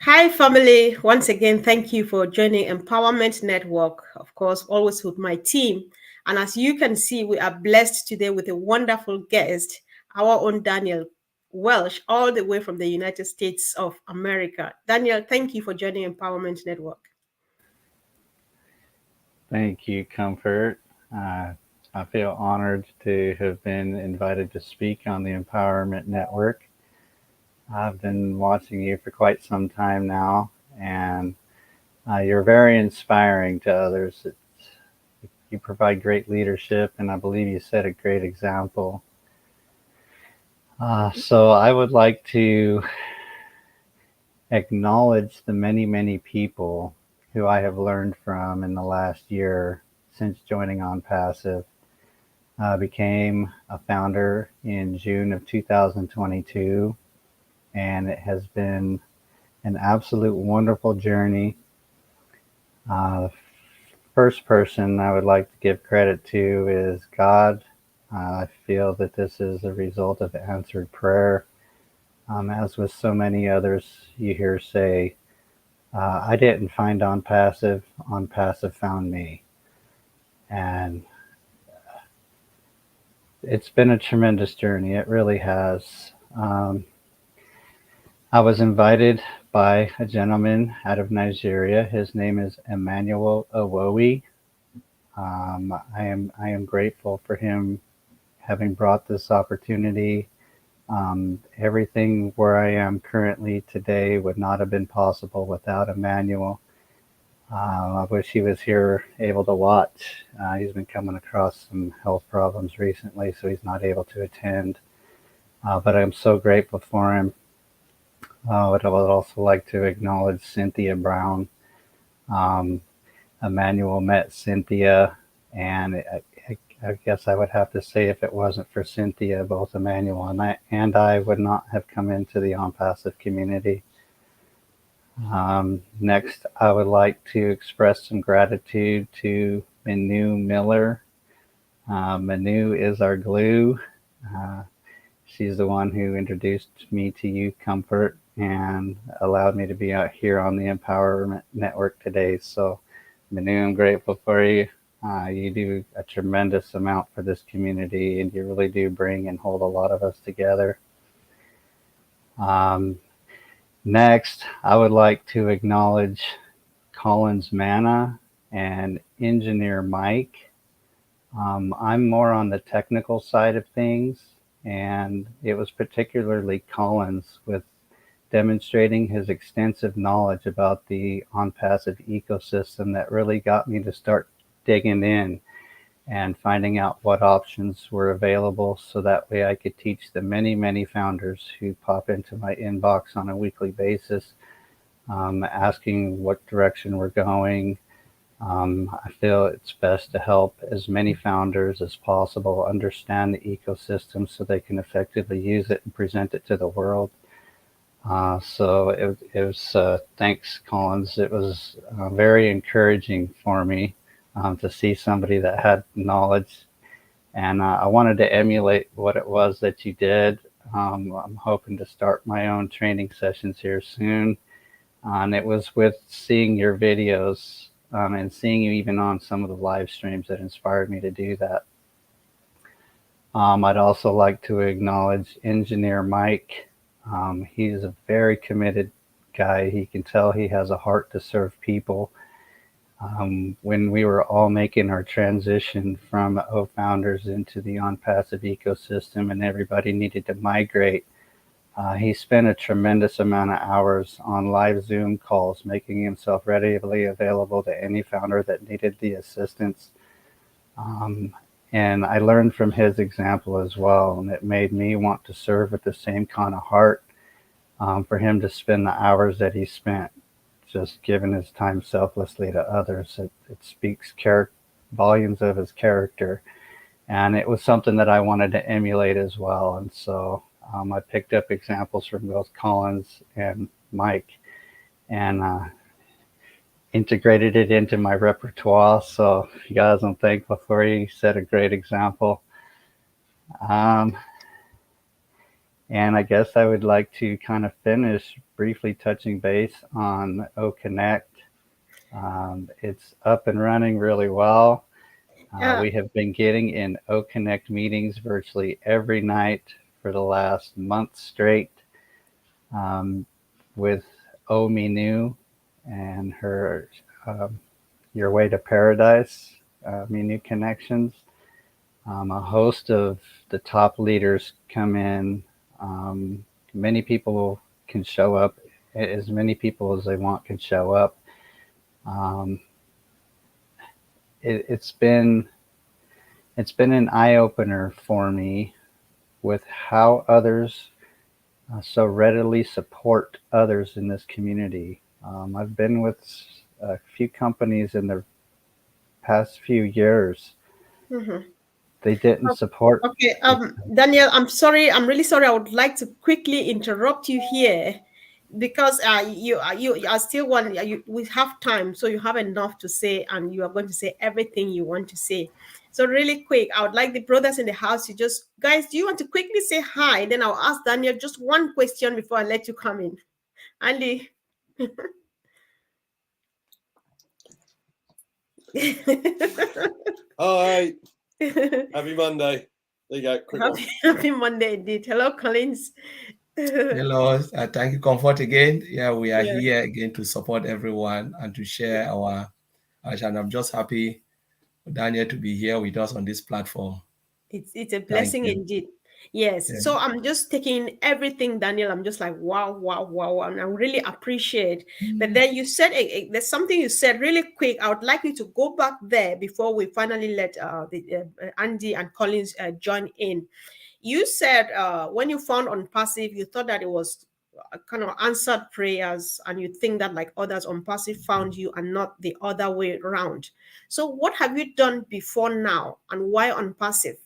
Hi, family. Once again, thank you for joining Empowerment Network. Of course, always with my team. And as you can see, we are blessed today with a wonderful guest, our own Daniel Welsh, all the way from the United States of America. Daniel, thank you for joining Empowerment Network. Thank you, Comfort. Uh, I feel honored to have been invited to speak on the Empowerment Network. I've been watching you for quite some time now, and you're very inspiring to others. You provide great leadership, and I believe you set a great example. So I would like to acknowledge the many, many people who I have learned from in the last year since joining ONPASSIVE. Became a founder in June of 2022, and it has been an absolute wonderful journey. The first person I would like to give credit to is God. I feel that this is a result of answered prayer. As with so many others, you hear say, I didn't find on passive found me. And it's been a tremendous journey. It really has. I was invited by a gentleman out of Nigeria. His name is Emmanuel Awowi. I am grateful for him having brought this opportunity. Everything where I am currently today would not have been possible without Emmanuel. I wish he was here able to watch. He's been coming across some health problems recently, so he's not able to attend. But I'm so grateful for him. But I would also like to acknowledge Cynthia Brown. Um, Emmanuel met Cynthia, and I guess I would have to say if it wasn't for Cynthia, both Emmanuel and I would not have come into the ONPASSIVE community. Next, I would like to express some gratitude to Manu Miller. Manu is our glue. Uh, she's the one who introduced me to you, Comfort, and allowed me to be out here on the Empowerment Network today. So, Manu, I'm grateful for you. You do a tremendous amount for this community, and you really do bring and hold a lot of us together. Um, Next, I would like to acknowledge Collins Manna and Engineer Mike. I'm more on the technical side of things, and it was particularly Collins with demonstrating his extensive knowledge about the ONPASSIVE ecosystem that really got me to start digging in and finding out what options were available so that way I could teach the many, many founders who pop into my inbox on a weekly basis, asking what direction we're going. I feel it's best to help as many founders as possible understand the ecosystem so they can effectively use it and present it to the world. So thanks, Collins. It was very encouraging for me to see somebody that had knowledge, and I wanted to emulate what it was that you did. I'm hoping to start my own training sessions here soon, and it was with seeing your videos and seeing you even on some of the live streams that inspired me to do that. I'd also like to acknowledge Engineer Mike. He's a very committed guy. He can tell he has a heart to serve people. When we were all making our transition from O-Founders into the ONPASSIVE ecosystem and everybody needed to migrate, he spent a tremendous amount of hours on live Zoom calls, making himself readily available to any founder that needed the assistance. And I learned from his example as well, and it made me want to serve with the same kind of heart. For him to spend the hours that he spent just giving his time selflessly to others, it speaks volumes of his character. And it was something that I wanted to emulate as well. And so I picked up examples from both Collins and Mike and integrated it into my repertoire. So, you guys, I'm thankful for you. You set a great example. Um, And I guess I would like to kind of finish briefly touching base on O Connect. It's up and running really well. Uh, We have been getting in O Connect meetings virtually every night for the last month straight, um, with O Minu and her Your Way to Paradise Minu connections. A host of the top leaders come in. Um, Many people can show up. As many people as they want can show up. Um, it, it's been it's been an eye opener for me with how others so readily support others in this community. I've been with a few companies in the past few years. mhm. They didn't support. Okay, Daniel, I'm sorry. I'm really sorry. I would like to quickly interrupt you here because you are still one. We have time, so you have enough to say, and you are going to say everything you want to say. So really quick, I would like the brothers in the house to just guys. Do you want to quickly say hi? Then I'll ask Daniel just one question before I let you come in. Andy. Hi, happy Monday. There you go, quick one. Happy Monday indeed. Hello, Collins. Hello, thank you, Comfort again. Yeah, we are Yeah. here again to support everyone and to share our channel. I'm just happy for Daniel to be here with us on this platform. It's a Thank blessing you. indeed. Yes. Yeah. So I'm just taking everything, Daniel. I'm just like, wow, wow, wow. And I really appreciate. But then you said there's something you said really quick. I would like you to go back there before we finally let Andy and Collins join in. You said when you found on passive, you thought that it was kind of answered prayers, and you think that like others on passive found you and not the other way around. So what have you done before now, and why on passive?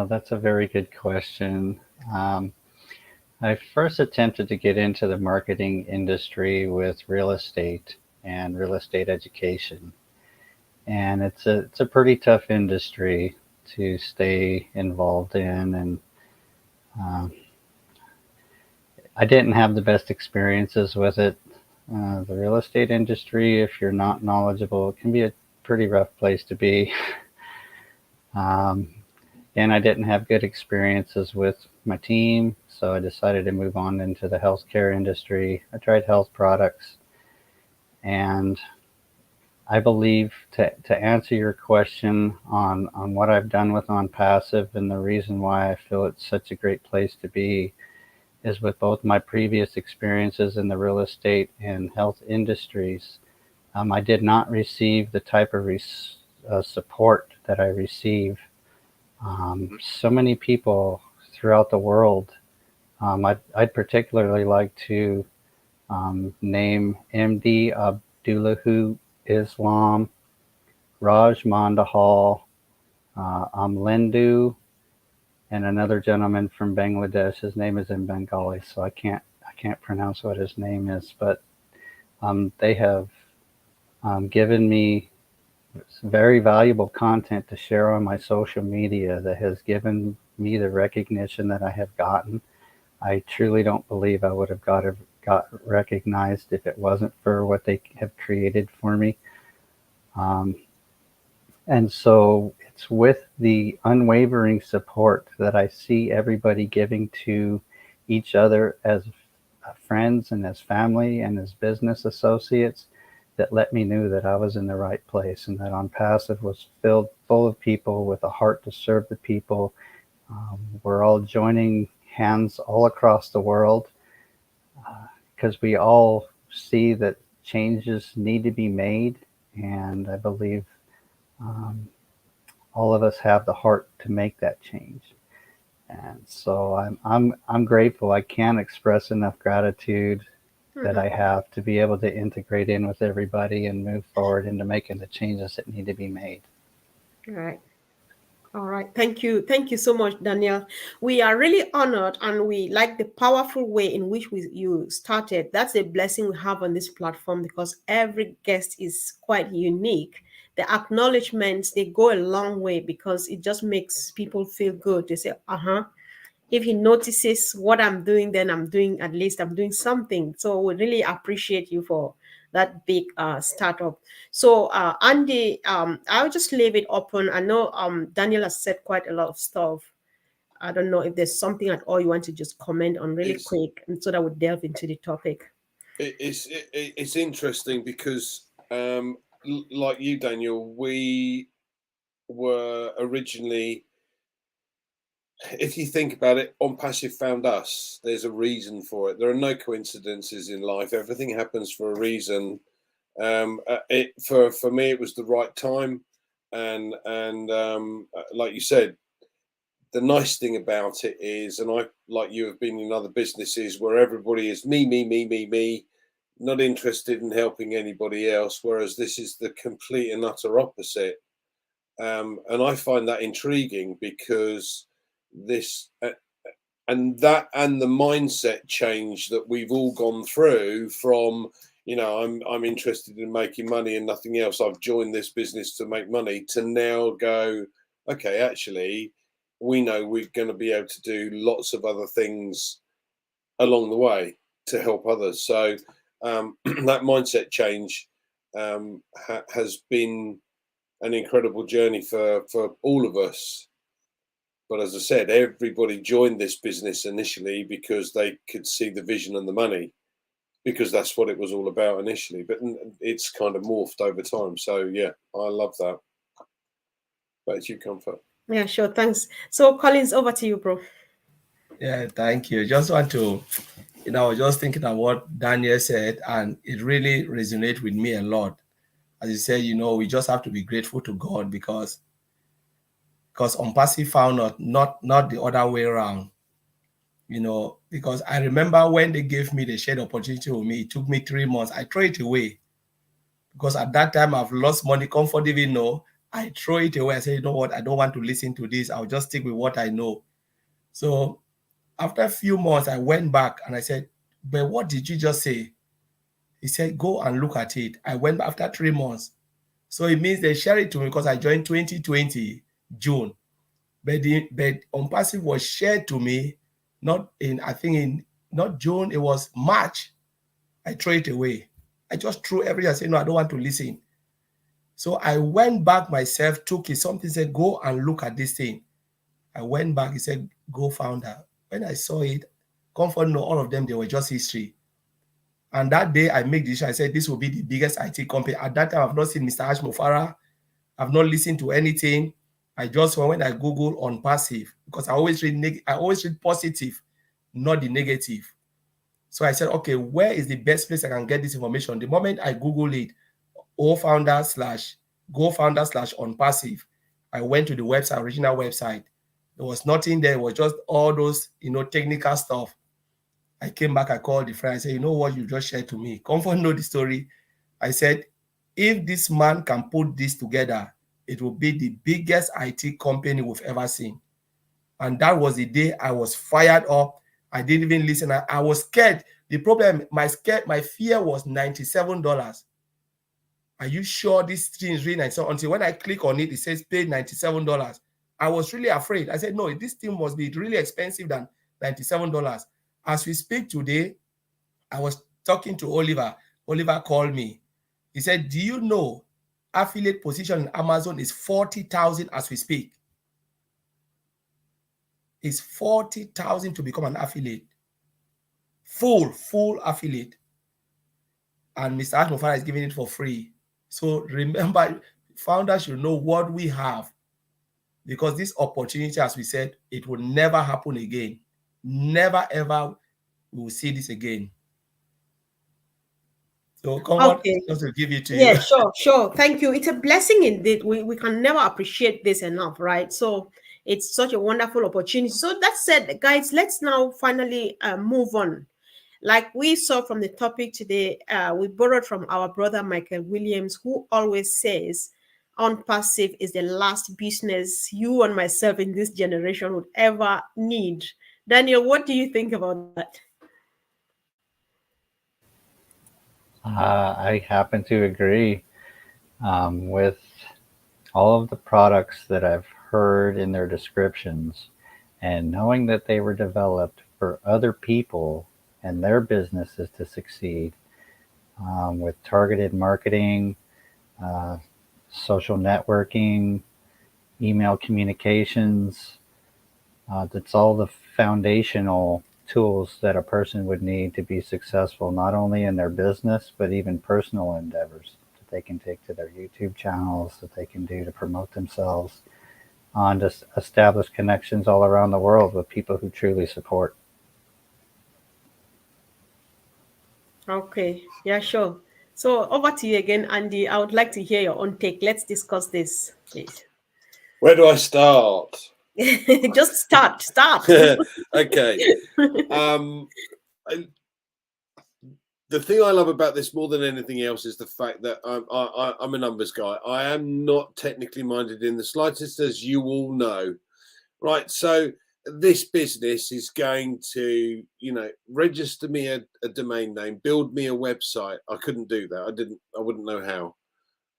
That's a very good question. Um, I first attempted to get into the marketing industry with real estate and real estate education, and it's a pretty tough industry to stay involved in, and uh, I didn't have the best experiences with it. The real estate industry, if you're not knowledgeable, it can be a pretty rough place to be. Um, and I didn't have good experiences with my team, so I decided to move on into the healthcare industry. I tried health products, and I believe to answer your question on what I've done with OnPassive and the reason why I feel it's such a great place to be is with both my previous experiences in the real estate and health industries. I did not receive the type of support that I receive. So many people throughout the world. I'd particularly like to name MD Abdullahu Islam, Raj Mandahal, Amlendu, and another gentleman from Bangladesh. His name is in Bengali, so I can't pronounce what his name is, but they have given me very valuable content to share on my social media that has given me the recognition that I have gotten. I truly don't believe I would have got recognized if it wasn't for what they have created for me. Um, and so it's with the unwavering support that I see everybody giving to each other as friends and as family and as business associates that let me know that I was in the right place and that OnPassive was filled full of people with a heart to serve the people. We're all joining hands all across the world because we all see that changes need to be made, and I believe um, all of us have the heart to make that change. And so I'm grateful. I can't express enough gratitude that I Mhm. have to be able to integrate in with everybody and move forward into making the changes that need to be made. All right. All right. Thank you. Thank you so much, Daniel. We are really honored, and we like the powerful way in which you started. That's a blessing we have on this platform because every guest is quite unique. the acknowledgements, they go a long way because it just makes people feel good. They say, if he notices what I'm doing, then I'm doing something. So we really appreciate you for that big startup. So Andy, I'll just leave it open. I know Daniel has said quite a lot of stuff. I don't know if there's something at all you want to just comment on really quick, and so that we delve into the topic. It's interesting because, like you, Daniel, we were originally, if you think about it, ONPASSIVE found us. There's a reason for it. There are no coincidences in life. Everything happens for a reason. For me, it was the right time, and like you said, the nice thing about it is, and I, like you, have been in other businesses where everybody is me, not interested in helping anybody else, whereas this is the complete and utter opposite. And I find that intriguing because this and the mindset change that we've all gone through from, I'm interested in making money and nothing else. I've joined this business to make money, to now go, okay, actually, we know we're going to be able to do lots of other things along the way to help others. So that mindset change has been an incredible journey for all of us. But as I said, everybody joined this business initially because they could see the vision and the money, because that's what it was all about initially. But it's kind of morphed over time. So yeah, I love that. Back to you, Comfort. Yeah, sure. Thanks. So Collins, over to you, bro. Yeah, thank you. Just want to, I was just thinking of what Daniel said, and it really resonates with me a lot. As you said, we just have to be grateful to God because ONPASSIVE found out, not the other way around. Because I remember when they gave me the shared opportunity with me, it took me 3 months. I threw it away because at that time I've lost money. Comfort even know. I throw it away. I say, you know what? I don't want to listen to this. I'll just stick with what I know. So after a few months, I went back and I said, but what did you just say? He said, go and look at it. I went back after 3 months. So it means they share it to me because I joined 2020 June. But ONPASSIVE was shared to me, not June, it was March. I threw it away. I just threw everything. I said, no, I don't want to listen. So I went back myself, took it, something said, go and look at this thing. I went back, he said, go founder. When I saw it, Comfort, no, all of them, they were just history. And that day I made the decision, I said, this will be the biggest IT company. At that time, I've not seen Mr. Ash Mufara. I've not listened to anything. I just, when I Google ONPASSIVE, because I always read positive, not the negative. So I said, okay, where is the best place I can get this information? The moment I Google it, GoFounder/ONPASSIVE, I went to the website, original website. There was nothing there. It was just all those, technical stuff. I came back, I called the friend. I said, you know what you just shared to me? Comfort know the story. I said, if this man can put this together, it will be the biggest IT company we've ever seen. And that was the day I was fired up. I didn't even listen. I was scared. The problem, my fear was $97. Are you sure this thing is really $97? Until when I click on it, it says pay $97. I was really afraid. I said, no, this thing must be really expensive than $97. As we speak today, I was talking to Oliver. Oliver called me. He said, do you know affiliate position in Amazon is 40,000 as we speak? It's 40,000 to become an affiliate. Full affiliate. And Mr. Ash Mufara is giving it for free. So remember, founders should know what we have, because this opportunity, as we said, it will never happen again. Never, ever we will see this again. So come on, just to give it to you. Yeah, sure. Thank you. It's a blessing indeed. We can never appreciate this enough, right? So it's such a wonderful opportunity. So that said, guys, let's now finally move on. Like we saw from the topic today, we borrowed from our brother Michael Williams, who always says, ONPASSIVE is the last business you and myself in this generation would ever need. Daniel, what do you think about that? I happen to agree with all of the products that I've heard in their descriptions, and knowing that they were developed for other people and their businesses to succeed, with targeted marketing, uh, social networking, email communications. That's all the foundational tools that a person would need to be successful, not only in their business, but even personal endeavors that they can take to their YouTube channels, that they can do to promote themselves, and to establish connections all around the world with people who truly support. Okay, yeah, sure. So over to you again, Andy. I would like to hear your own take. Let's discuss this, please. Where do I start? Just start. Okay. The thing I love about this more than anything else is the fact that I'm a numbers guy. I am not technically minded in the slightest, as you all know. Right. So this business is going to, register me a domain name, build me a website. I couldn't do that. I wouldn't know how.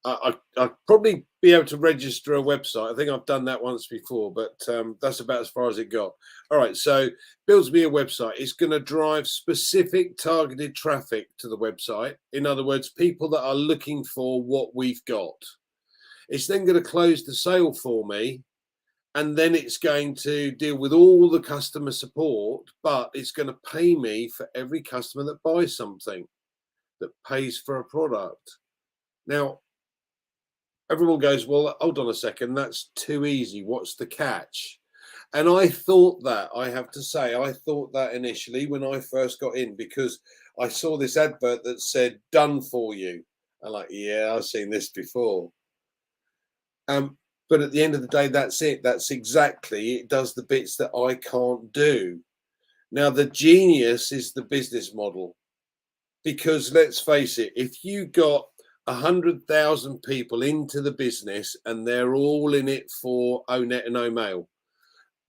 I'd probably be able to register a website. I think I've done that once before, but that's about as far as it got. All right, so builds me a website. It's going to drive specific targeted traffic to the website. In other words, people that are looking for what we've got. It's then going to close the sale for me, and then it's going to deal with all the customer support, but it's going to pay me for every customer that buys something, that pays for a product. Now, everyone goes, well, hold on a second, that's too easy. What's the catch? And I thought that, I have to say, I thought that initially when I first got in, because I saw this advert that said, done for you. I'm like, yeah, I've seen this before. But at the end of the day, that's it. That's exactly, it does the bits that I can't do. Now, the genius is the business model. Because let's face it, if you got 100,000 people into the business and they're all in it for O-net and O-mail,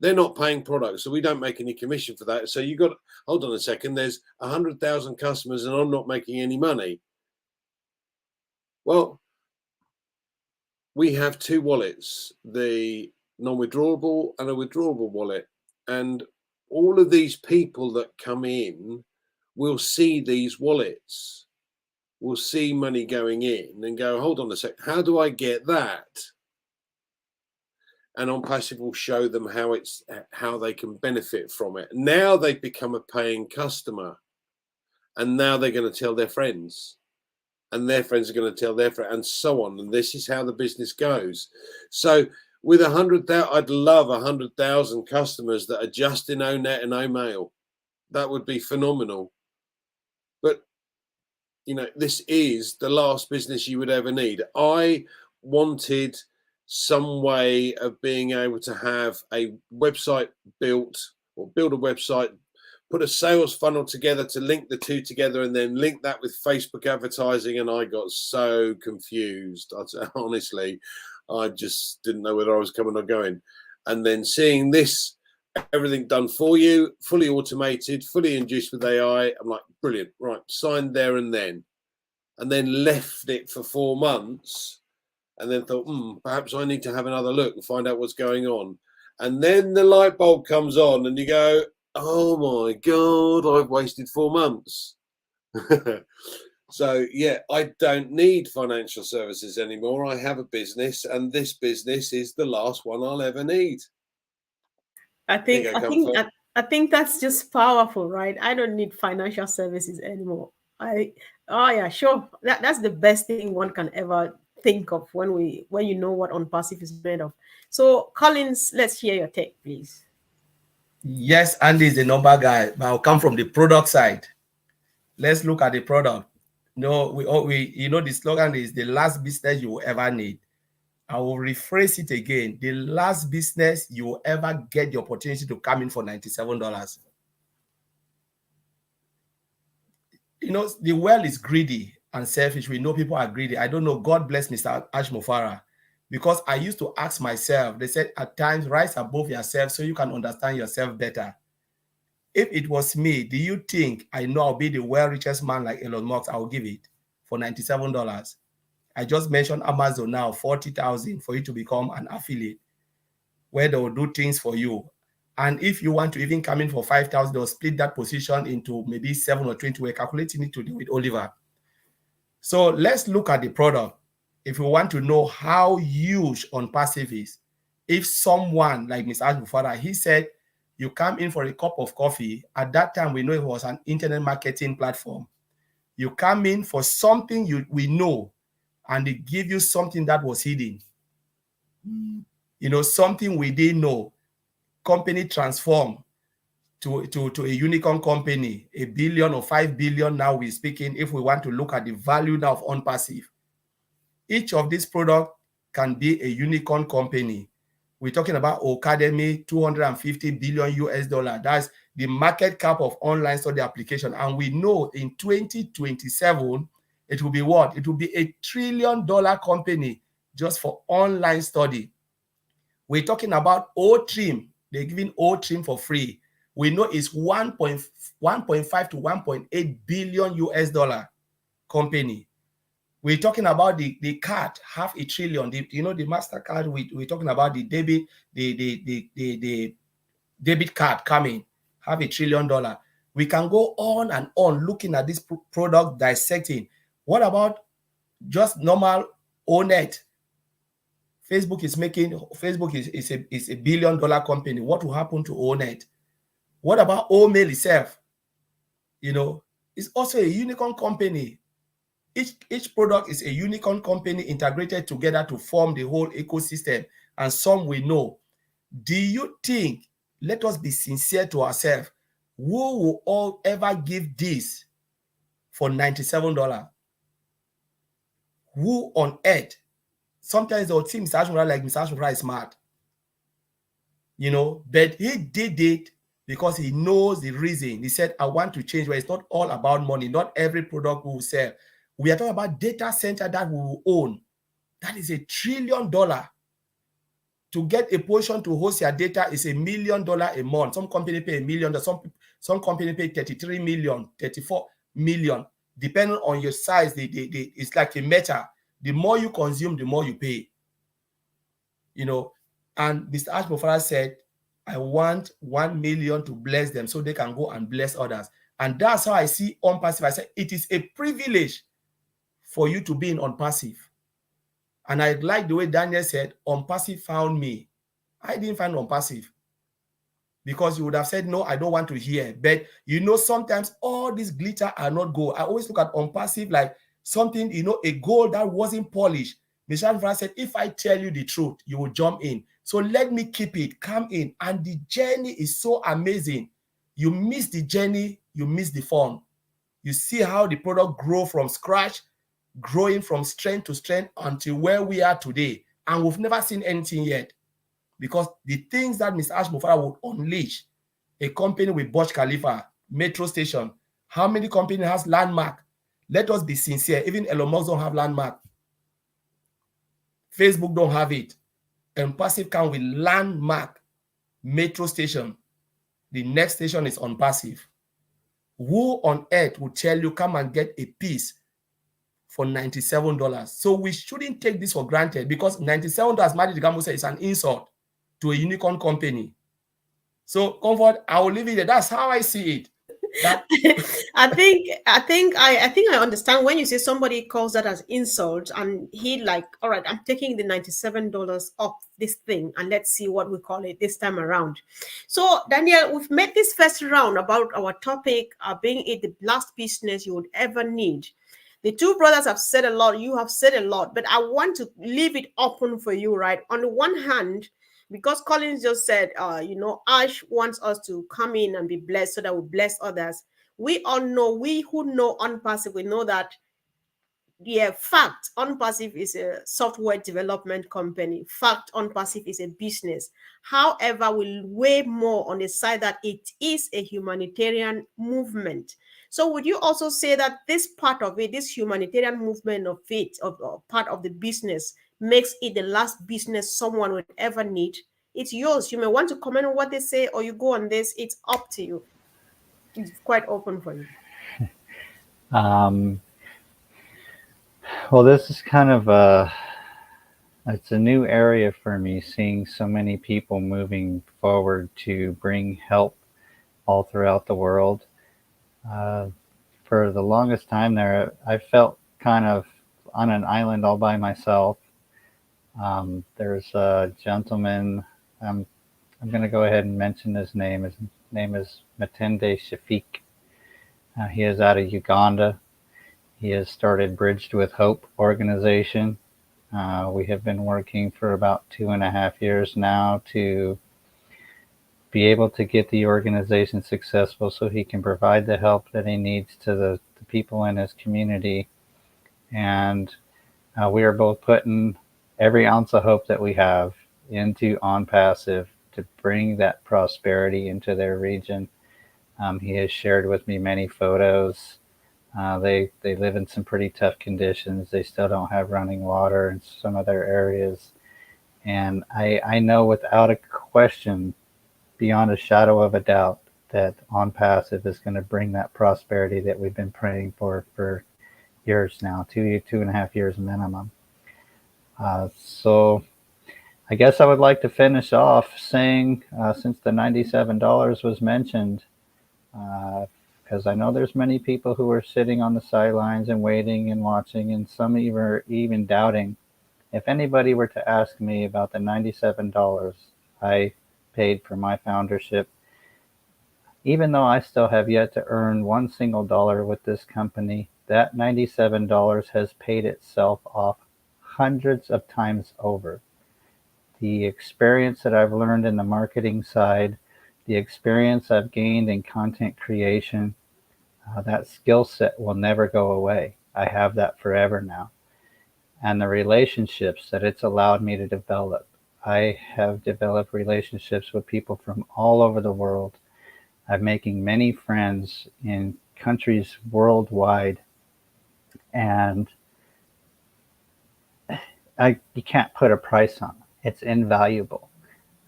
they're not paying products, so we don't make any commission for that. So you got, hold on a second, there's 100,000 customers and I'm not making any money. Well, we have two wallets, the non-withdrawable and a withdrawable wallet, and all of these people that come in will see these wallets. Will see money going in and go, hold on a sec, how do I get that? And ONPASSIVE will show them how they can benefit from it. Now they've become a paying customer, and now they're going to tell their friends, and their friends are going to tell their friends, and so on. And this is how the business goes. So with 100,000, I'd love 100,000 customers that are just in O-net and O-mail. That would be phenomenal. But this is the last business you would ever need. I wanted some way of being able to have a website built, or build a website, put a sales funnel together to link the two together, and then link that with Facebook advertising. And I got so confused. Honestly, I just didn't know whether I was coming or going. And then seeing this, everything done for you, fully automated, fully induced with AI. I'm like, brilliant, right, signed there and then left it for 4 months, and then thought, perhaps I need to have another look and find out what's going on. And then the light bulb comes on and you go, oh my God, I've wasted 4 months. So yeah, I don't need financial services anymore. I have a business, and this business is the last one I'll ever need. I think that's just powerful, right? I don't need financial services anymore. Oh yeah, sure. That's the best thing one can ever think of when you know what ONPASSIVE is made of. So Collins, let's hear your take, please. Yes, Andy is the number guy, but I'll come from the product side. Let's look at the product. The slogan is the last business you will ever need. I will rephrase it again. The last business you will ever get the opportunity to come in for $97. The world is greedy and selfish. We know people are greedy. I don't know. God bless Mr. Ashmofara, because I used to ask myself, they said at times, rise above yourself so you can understand yourself better. If it was me, do you think I know I'll be the world richest man like Elon Musk? I'll give it for $97. I just mentioned Amazon now, 40,000 for you to become an affiliate, where they will do things for you. And if you want to even come in for 5,000, they'll split that position into maybe 7 or 20. We're calculating it today with Oliver. So let's look at the product. If you want to know how huge ONPASSIVE is, if someone like Mr. Ashbufara, he said, you come in for a cup of coffee. At that time, we know it was an internet marketing platform. You come in for something we know, and they give you something that was hidden. You know, something we didn't know. Company transform to a unicorn company, 1 billion or 5 billion. Now we're speaking, if we want to look at the value now of ONPASSIVE. Each of these products can be a unicorn company. We're talking about Academy, 250 billion US dollar. That's the market cap of online study application. And we know in 2027, it will be what? It will be $1 trillion company just for online study. We're talking about O-Trim. They're giving O-Trim for free. We know it's 1.5 to 1.8 billion US dollar company. We're talking about the card, $500 billion. The MasterCard, we're talking about the debit, the debit card coming, $500 billion. We can go on and on looking at this product, dissecting. What about just normal ONET? Facebook is a $1 billion company. What will happen to ONET? What about OMail itself? You know, it's also a unicorn company. Each product is a unicorn company integrated together to form the whole ecosystem. And some we know. Do you think, let us be sincere to ourselves, who will all ever give this for $97? Who on earth? Sometimes they'll think Mr. Ashmura like Mr. Ashmura is smart. You know, but he did it because he knows the reason. He said, I want to change, where it's not all about money. Not every product we will sell. We are talking about data center that we will own. That is $1 trillion. To get a portion to host your data is $1 million a month. Some company pay $1 million. Some company pay 33 million, 34 million. Depending on your size, it's like a meter. The more you consume, the more you pay. You know, and Mr. Ashbufara said, I want 1 million to bless them so they can go and bless others. And that's how I see ONPASSIVE. I said, it is a privilege for you to be in ONPASSIVE. And I like the way Daniel said, ONPASSIVE found me. I didn't find ONPASSIVE. Because you would have said, no, I don't want to hear. But you know, sometimes all these glitter are not gold. I always look at ONPASSIVE like something, you know, a gold that wasn't polished. Mr. Ashbufara said, if I tell you the truth, you will jump in. So let me keep it, come in. And the journey is so amazing. You miss the journey, you miss the fun. You see how the product grow from scratch, growing from strength to strength until where we are today. And we've never seen anything yet. Because the things that Mr. Ashbufara would unleash, a company with Burj Khalifa, metro station, how many companies has landmark? Let us be sincere. Even Elon Musk don't have landmark. Facebook don't have it. ONPASSIVE come with landmark, metro station. The next station is ONPASSIVE. Who on earth would tell you, come and get a piece for $97? So we shouldn't take this for granted, because $97, as Madi Gambo said, is an insult to a unicorn company. So, Comfort, I will leave it there. That's how I see it. I think I understand when you say somebody calls that as insult, and he like, all right, I'm taking the $97 off this thing, and let's see what we call it this time around. So, Daniel, we've made this first round about our topic, being it the last business you would ever need. The two brothers have said a lot, you have said a lot, but I want to leave it open for you, right? On the one hand, because Collins just said, Ash wants us to come in and be blessed so that we bless others. We all know, we who know ONPASSIVE, we know that, fact, ONPASSIVE is a software development company. Fact, ONPASSIVE is a business. However, we'll weigh more on the side that it is a humanitarian movement. So would you also say that this part of it, this humanitarian movement of it, of part of the business, makes it the last business someone would ever need? It's yours. You may want to comment on what they say, or you go on this. It's up to you. It's quite open for you. Well, this is kind of it's a new area for me, seeing so many people moving forward to bring help all throughout the world. Uh, for the longest time there, I felt kind of on an island all by myself. There's a gentleman, I'm going to go ahead and mention his name. His name is Matende Shafiq. He is out of Uganda. He has started Bridged with Hope organization. We have been working for about 2.5 years now to be able to get the organization successful so he can provide the help that he needs to the people in his community. And we are both putting every ounce of hope that we have into ONPASSIVE to bring that prosperity into their region. He has shared with me many photos. They live in some pretty tough conditions. They still don't have running water in some of their areas. And I know without a question, beyond a shadow of a doubt, that ONPASSIVE is going to bring that prosperity that we've been praying for years now, 2.5 years minimum. So I guess I would like to finish off saying, since the $97 was mentioned, because I know there's many people who are sitting on the sidelines and waiting and watching, and some even doubting. If anybody were to ask me about the $97 I paid for my foundership, even though I still have yet to earn one single dollar with this company, that $97 has paid itself off hundreds of times over. The experience that I've learned in the marketing side, the experience I've gained in content creation, that skill set will never go away. I have that forever now. And the relationships that it's allowed me to develop. I have developed relationships with people from all over the world. I'm making many friends in countries worldwide, and you can't put a price on it. It's invaluable.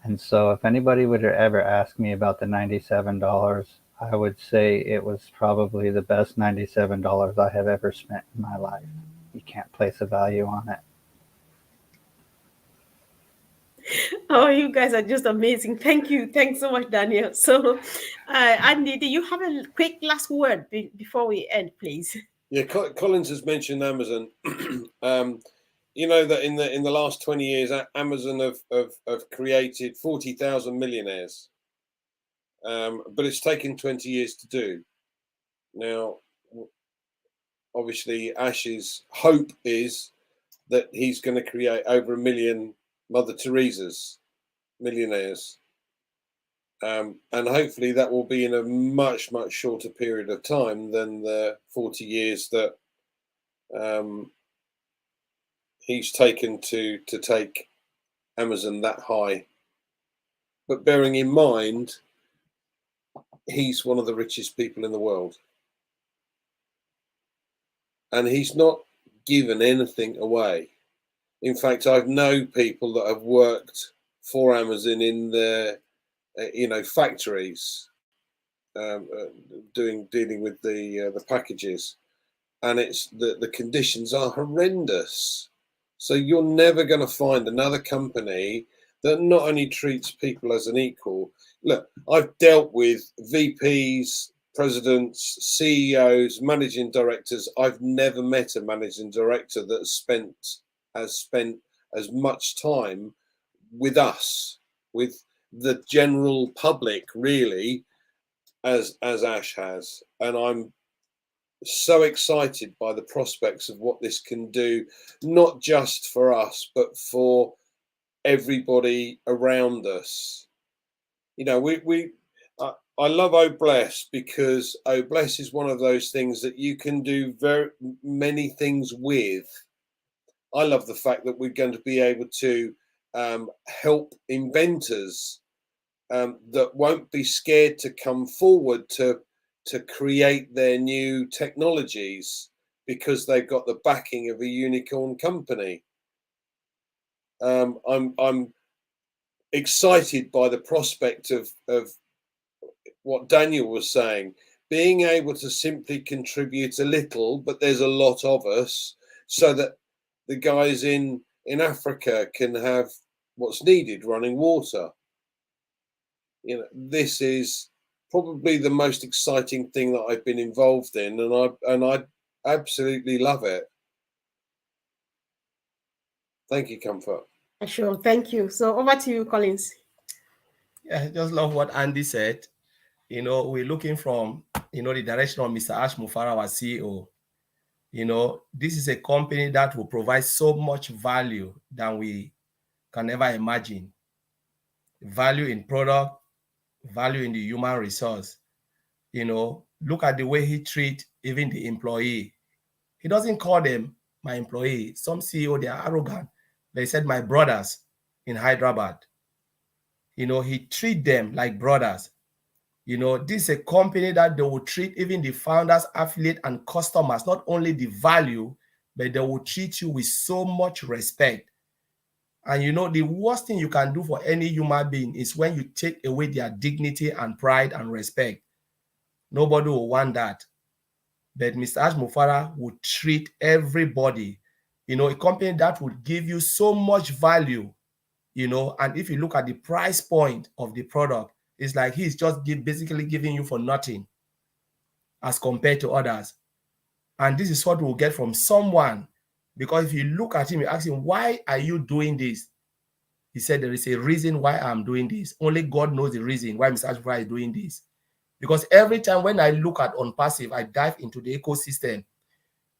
And so if anybody would ever ask me about the $97, I would say it was probably the best $97 I have ever spent in my life. You can't place a value on it. Oh, you guys are just amazing. Thank you. Thanks so much, Daniel. So, Andy, do you have a quick last word before we end, please? Yeah, Collins has mentioned Amazon. You know that in the last 20 years, Amazon have created 40,000 millionaires, but it's taken 20 years to do. Now, obviously, Ash's hope is that he's going to create over 1 million Mother Teresa's millionaires, and hopefully that will be in a much shorter period of time than the 40 years that he's taken to take Amazon that high. But bearing in mind, he's one of the richest people in the world, and he's not given anything away. In fact, I've known people that have worked for Amazon in their factories, dealing with the packages, and it's the conditions are horrendous. So you're never going to find another company that not only treats people as an equal. Look, I've dealt with VPs, presidents, CEOs, managing directors. I've never met a managing director that has spent as much time with us, with the general public, really, as Ash has. And I'm so excited by the prospects of what this can do, not just for us, but for everybody around us. You know, I love Oh Bless, because Oh Bless is one of those things that you can do very many things with. I love the fact that we're going to be able to help inventors that won't be scared to come forward to create their new technologies because they've got the backing of a unicorn company. I'm excited by the prospect of what Daniel was saying, being able to simply contribute a little, but there's a lot of us. so that the guys in Africa can have what's needed, running water. You know, this is probably the most exciting thing that I've been involved in, and I absolutely love it. Thank you, Comfort. Sure, thank you. So over to you, Collins. Yeah, I just love what Andy said. You know, we're looking from, you know, the direction of Mr. Ash Mufara, our CEO. You know, this is a company that will provide so much value than we can ever imagine. Value in product, value in the human resource. You know, look at the way he treats even the employee. He doesn't call them my employee. Some CEO, they are arrogant. They said my brothers in Hyderabad. You know, he treat them like brothers. You know, this is a company that they will treat even the founders, affiliate, and customers, not only the value, but they will treat you with so much respect. And you know, the worst thing you can do for any human being is when you take away their dignity and pride and respect. Nobody will want that. But Mr. Ash Mufara would treat everybody, you know, a company that would give you so much value, you know, and if you look at the price point of the product, it's like he's just basically giving you for nothing as compared to others. And this is what we'll get from someone, because if you look at him, you ask him, why are you doing this? He said, there is a reason why I'm doing this. Only God knows the reason why Mr. Ashfry is doing this. Because every time when I look at ONPASSIVE, I dive into the ecosystem.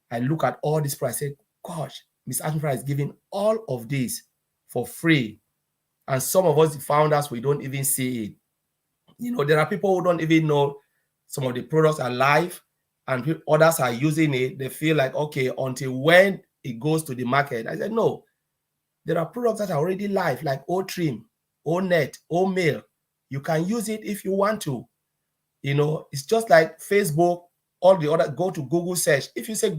I look at all this price. I say, gosh, Mr. Ashfry is giving all of this for free. And some of us, the founders, we don't even see it. You know, there are people who don't even know some of the products are live and others are using it. They feel like, okay, until when it goes to the market. I said, no, there are products that are already live, like O-Trim, O-Net, O-Mail. You can use it if you want to. You know, it's just like Facebook, all the other, go to Google search. If you say,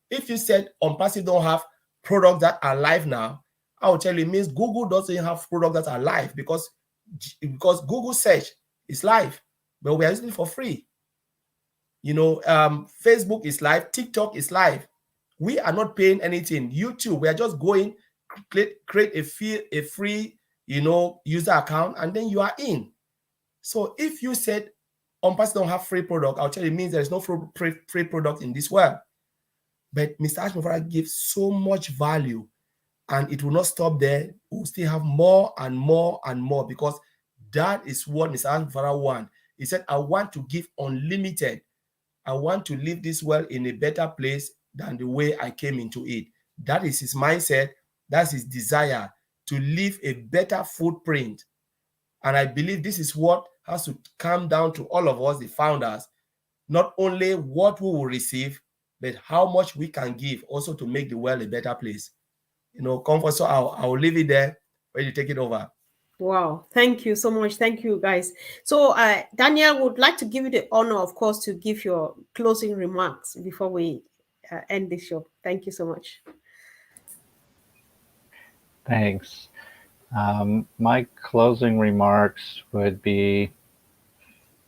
if you said ONPASSIVE don't have products that are live now, I will tell you, it means Google doesn't have products that are live because Google search is live, but we are using it for free. You know, Facebook is live, TikTok is live. We are not paying anything. YouTube, we are just going, create a free, you know, user account, and then you are in. So if you said ONPASSIVE don't have free product, I'll tell you, it means there is no free product in this world. But Mr. Ash Mufara gives so much value, and it will not stop there. We'll still have more and more and more, because that is what Mr. Ash Mufara wants. He said, I want to give unlimited. I want to leave this world in a better place than the way I came into it. That is his mindset. That's his desire, to leave a better footprint. And I believe this is what has to come down to all of us, the founders, not only what we will receive, but how much we can give also to make the world a better place. You know, Comfort, so I'll leave it there for you to take it over. Wow, thank you so much. Thank you, guys. So, Daniel, would like to give you the honor, of course, to give your closing remarks before we end the show. Thank you so much. Thanks. My closing remarks would be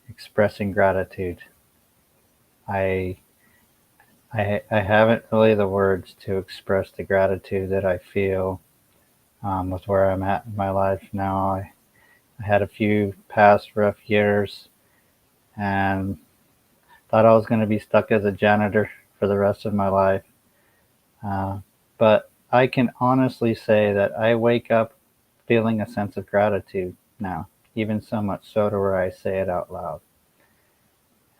expressing gratitude. I haven't really the words to express the gratitude that I feel with where I'm at in my life now. I had a few past rough years and thought I was going to be stuck as a janitor for the rest of my life. But I can honestly say that I wake up feeling a sense of gratitude now, even so much so to where I say it out loud.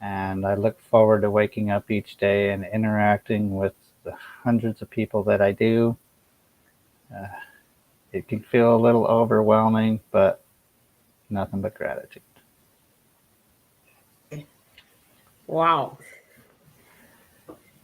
And I look forward to waking up each day and interacting with the hundreds of people that I do. It can feel a little overwhelming, but nothing but gratitude. Wow.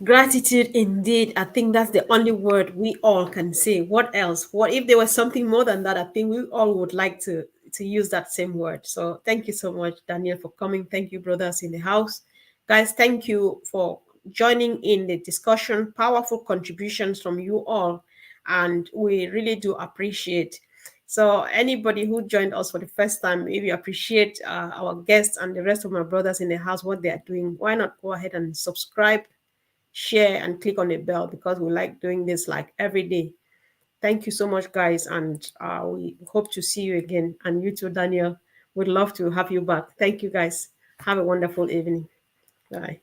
Gratitude indeed. I think that's the only word we all can say. What else? What if there was something more than that? I think we all would like to use that same word. So thank you so much, Daniel, for coming. Thank you, brothers in the house. Guys, thank you for joining in the discussion. Powerful contributions from you all. And we really do appreciate. So anybody who joined us for the first time, maybe appreciate our guests and the rest of my brothers in the house, what they are doing. Why not go ahead and subscribe share, and click on the bell, because we like doing this like every day. Thank you so much, guys, and we hope to see you again. And you too, Daniel. We'd love to have you back. Thank you, guys. Have a wonderful evening. Bye.